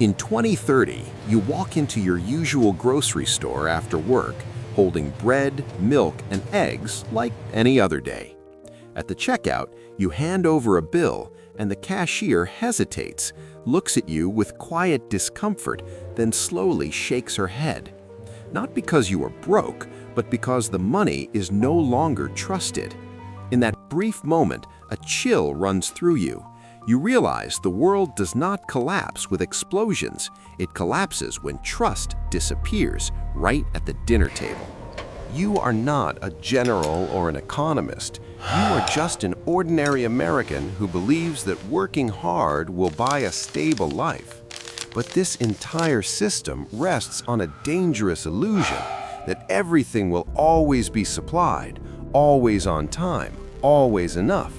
In 2030, you walk into your usual grocery store after work, holding bread, milk, and eggs like any other day. At the checkout, you hand over a bill, and the cashier hesitates, looks at you with quiet discomfort, then slowly shakes her head. Not because you are broke, but because the money is no longer trusted. In that brief moment, a chill runs through you. You realize the world does not collapse with explosions. It collapses when trust disappears right at the dinner table. You are not a general or an economist. You are just an ordinary American who believes that working hard will buy a stable life. But this entire system rests on a dangerous illusion that everything will always be supplied, always on time, always enough.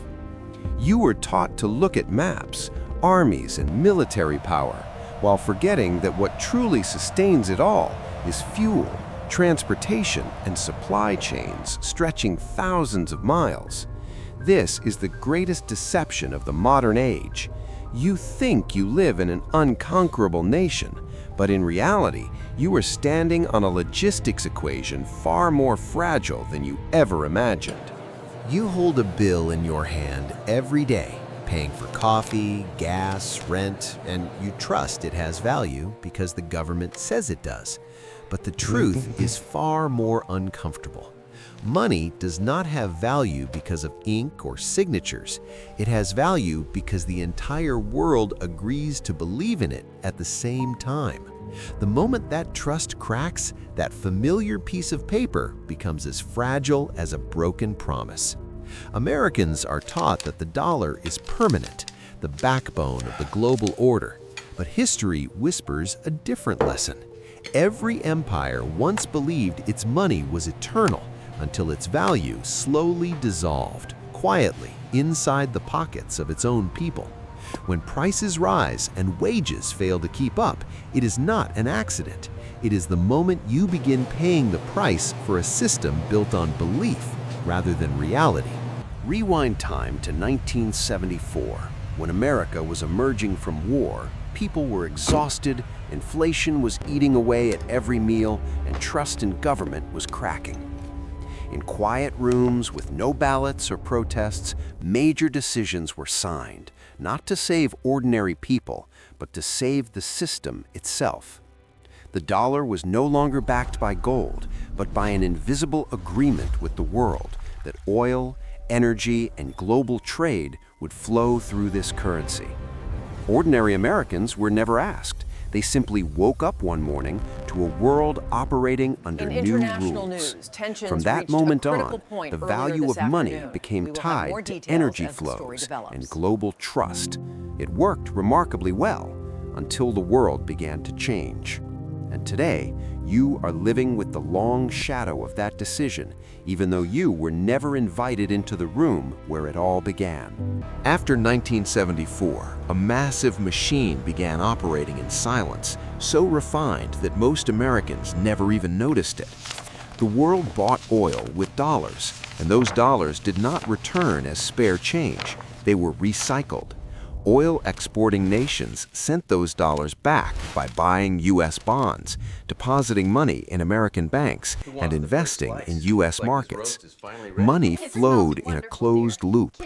You were taught to look at maps, armies, and military power, while forgetting that what truly sustains it all is fuel, transportation, and supply chains stretching thousands of miles. This is the greatest deception of the modern age. You think you live in an unconquerable nation, but in reality, you are standing on a logistics equation far more fragile than you ever imagined. You hold a bill in your hand every day, paying for coffee, gas, rent, and you trust it has value because the government says it does. But the truth is far more uncomfortable. Money does not have value because of ink or signatures. It has value because the entire world agrees to believe in it at the same time. The moment that trust cracks, that familiar piece of paper becomes as fragile as a broken promise. Americans are taught that the dollar is permanent, the backbone of the global order. But history whispers a different lesson. Every empire once believed its money was eternal until its value slowly dissolved, quietly, inside the pockets of its own people. When prices rise and wages fail to keep up, it is not an accident. It is the moment you begin paying the price for a system built on belief rather than reality. Rewind time to 1974, when America was emerging from war. People were exhausted, inflation was eating away at every meal, and trust in government was cracking. In quiet rooms with no ballots or protests, major decisions were signed, not to save ordinary people, but to save the system itself. The dollar was no longer backed by gold, but by an invisible agreement with the world that oil, energy, and global trade would flow through this currency. Ordinary Americans were never asked. They simply woke up one morning to a world operating under new rules. From that moment on, the value of money became tied to energy flows and global trust. It worked remarkably well until the world began to change. And today, you are living with the long shadow of that decision, even though you were never invited into the room where it all began. After 1974, a massive machine began operating in silence, so refined that most Americans never even noticed it. The world bought oil with dollars, and those dollars did not return as spare change. They were recycled. Oil exporting nations sent those dollars back by buying U.S. bonds, depositing money in American banks, and investing in U.S. markets. Money flowed in a closed loop.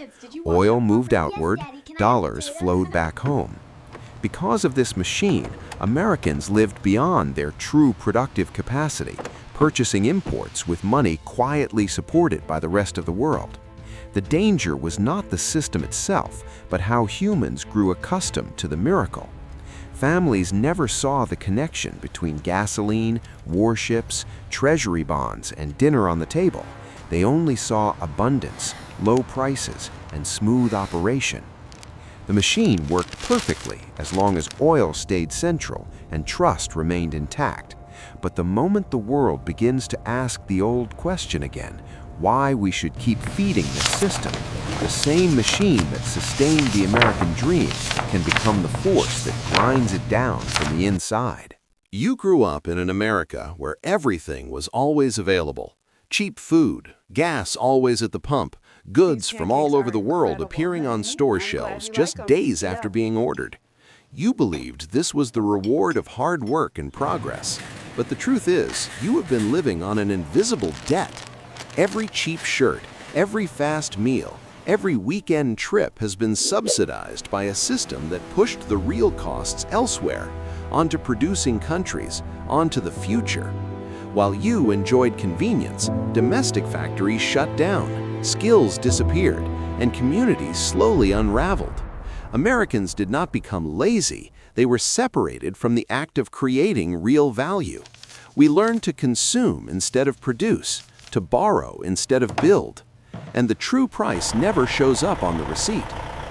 Oil moved outward, dollars flowed back home. Because of this machine, Americans lived beyond their true productive capacity, purchasing imports with money quietly supported by the rest of the world. The danger was not the system itself, but how humans grew accustomed to the miracle. Families never saw the connection between gasoline, warships, treasury bonds, and dinner on the table. They only saw abundance, low prices, and smooth operation. The machine worked perfectly as long as oil stayed central and trust remained intact. But the moment the world begins to ask the old question again, why we should keep feeding this system, the same machine that sustained the American dream can become the force that grinds it down from the inside. You grew up in an America where everything was always available. Cheap food, gas always at the pump, goods from all over the world appearing on store shelves just days after being ordered. You believed this was the reward of hard work and progress. But the truth is, you have been living on an invisible debt. Every cheap shirt, every fast meal, every weekend trip has been subsidized by a system that pushed the real costs elsewhere, onto producing countries, onto the future. While you enjoyed convenience, domestic factories shut down, skills disappeared, and communities slowly unraveled. Americans did not become lazy, they were separated from the act of creating real value. We learned to consume instead of produce, to borrow instead of build. And the true price never shows up on the receipt.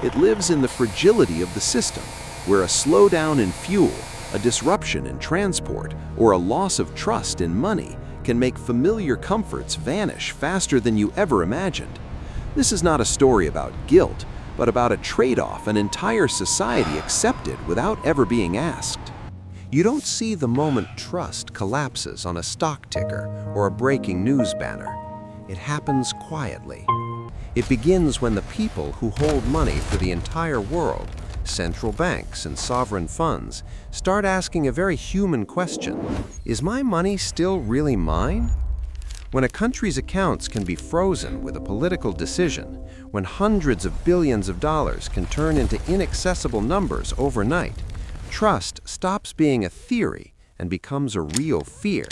It lives in the fragility of the system, where a slowdown in fuel, a disruption in transport, or a loss of trust in money can make familiar comforts vanish faster than you ever imagined. This is not a story about guilt, but about a trade-off an entire society accepted without ever being asked. You don't see the moment trust collapses on a stock ticker or a breaking news banner. It happens quietly. It begins when the people who hold money for the entire world, central banks and sovereign funds, start asking a very human question: is my money still really mine? When a country's accounts can be frozen with a political decision, when hundreds of billions of dollars can turn into inaccessible numbers overnight, trust stops being a theory and becomes a real fear.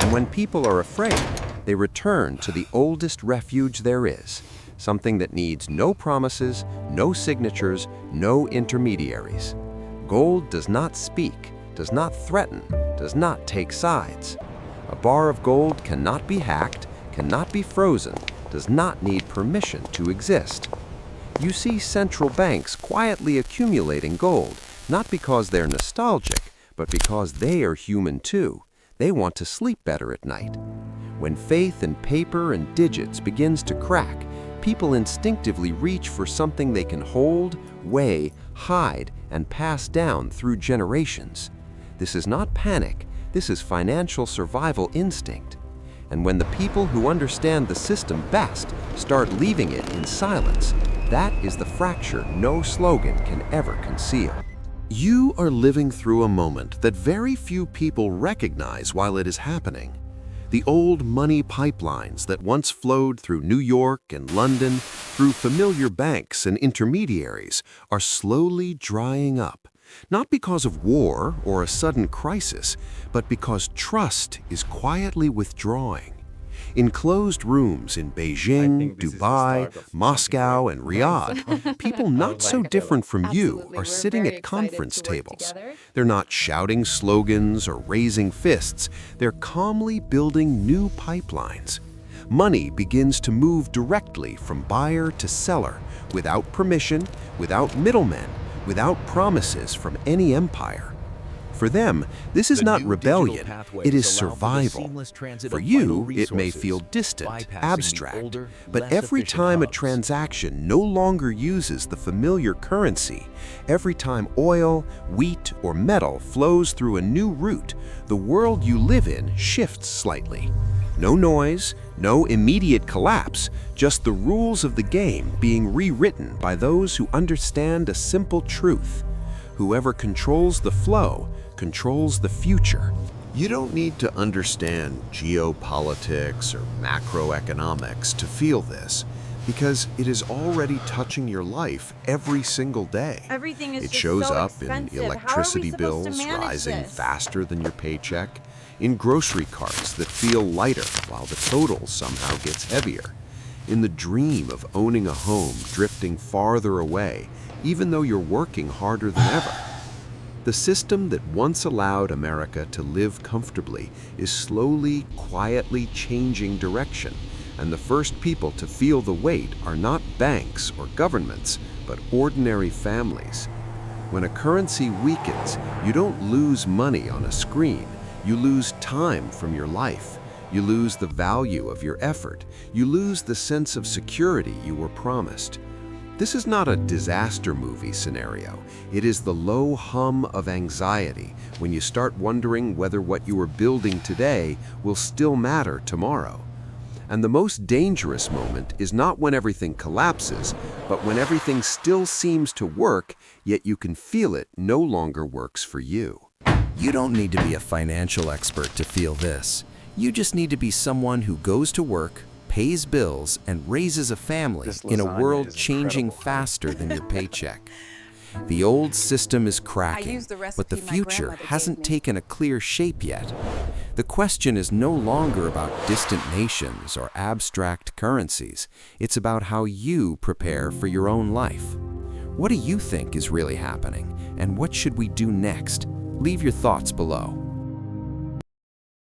And when people are afraid, they return to the oldest refuge there is, something that needs no promises, no signatures, no intermediaries. Gold does not speak, does not threaten, does not take sides. A bar of gold cannot be hacked, cannot be frozen, does not need permission to exist. You see central banks quietly accumulating gold, not because they're nostalgic, but because they are human too. They want to sleep better at night. When faith in paper and digits begins to crack, people instinctively reach for something they can hold, weigh, hide, and pass down through generations. This is not panic. This is financial survival instinct. And when the people who understand the system best start leaving it in silence, that is the fracture no slogan can ever conceal. You are living through a moment that very few people recognize while it is happening. The old money pipelines that once flowed through New York and London, through familiar banks and intermediaries, are slowly drying up. Not because of war or a sudden crisis, but because trust is quietly withdrawing. In closed rooms in Beijing, Dubai, Moscow, and Riyadh, people not so different from you are sitting at conference tables. They're not shouting slogans or raising fists. They're calmly building new pipelines. Money begins to move directly from buyer to seller, without permission, without middlemen, without promises from any empire. For them, this is not rebellion, it is survival. For you, it may feel distant, abstract, but every time a transaction no longer uses the familiar currency, every time oil, wheat, or metal flows through a new route, the world you live in shifts slightly. No noise, no immediate collapse, just the rules of the game being rewritten by those who understand a simple truth. Whoever controls the flow controls the future. You don't need to understand geopolitics or macroeconomics to feel this, because it is already touching your life every single day. Everything is It just shows so up expensive. in How are we electricity supposed to bills manage rising this? faster than your paycheck, in grocery carts that feel lighter while the total somehow gets heavier, in the dream of owning a home drifting farther away, even though you're working harder than ever. The system that once allowed America to live comfortably is slowly, quietly changing direction, and the first people to feel the weight are not banks or governments, but ordinary families. When a currency weakens, you don't lose money on a screen, you lose time from your life. You lose the value of your effort. You lose the sense of security you were promised. This is not a disaster movie scenario. It is the low hum of anxiety when you start wondering whether what you are building today will still matter tomorrow. And the most dangerous moment is not when everything collapses, but when everything still seems to work, yet you can feel it no longer works for you. You don't need to be a financial expert to feel this. You just need to be someone who goes to work, pays bills, and raises a family in a world changing faster than your paycheck. The old system is cracking, but the future hasn't taken a clear shape yet. The question is no longer about distant nations or abstract currencies. It's about how you prepare for your own life. What do you think is really happening, and what should we do next? Leave your thoughts below.